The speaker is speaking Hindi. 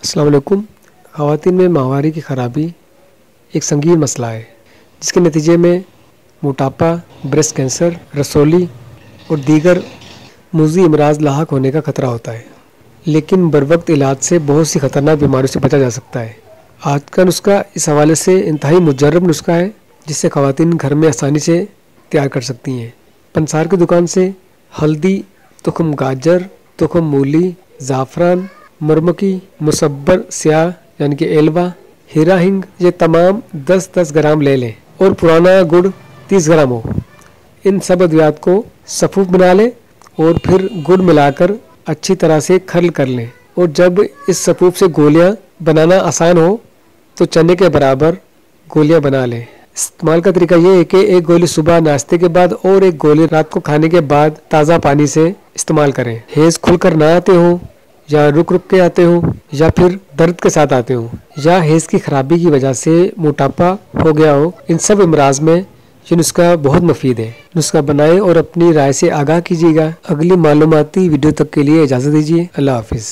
अस्सलाम वालेकुम। ख़वातीन में माहवारी की ख़राबी एक संगीन मसला है जिसके नतीजे में मोटापा, ब्रेस्ट कैंसर, रसौली और दीगर मुज़ी अमराज लाहक होने का ख़तरा होता है। लेकिन बरवक्त इलाज से बहुत सी ख़तरनाक बीमारियों से बचा जा सकता है। आज का नुस्खा इस हवाले से इंतहाई मुजर्रब नुस्खा है जिससे ख़वातीन घर में आसानी से तैयार कर सकती हैं। पंसार की दुकान से हल्दी, तुखम गाजर, तुखम मूली, ज़ाफ़रान, मरमकी, मुसब्बर स्याह यानी कि एलवा, हीरा हिंग, ये तमाम 10-10 ग्राम ले लें और पुराना गुड़ 30 ग्राम हो। इन सब अद्वियात को सफ़ूफ बना लें और फिर गुड़ मिलाकर अच्छी तरह से खर्ल कर लें। और जब इस सफ़ूफ से गोलियां बनाना आसान हो तो चने के बराबर गोलियां बना लें। इस्तेमाल का तरीका यह है कि एक गोली सुबह नाश्ते के बाद और एक गोली रात को खाने के बाद ताज़ा पानी से इस्तेमाल करें। हेज़ खुलकर ना आते हो या रुक रुक के आते हो या फिर दर्द के साथ आते हो या हेज़ की खराबी की वजह से मोटापा हो गया हो, इन सब इमराज में ये नुस्खा बहुत मुफीद है। नुस्खा बनाएं और अपनी राय से आगाह कीजिएगा। अगली मालूमाती वीडियो तक के लिए इजाज़त दीजिए। अल्लाह हाफिज़।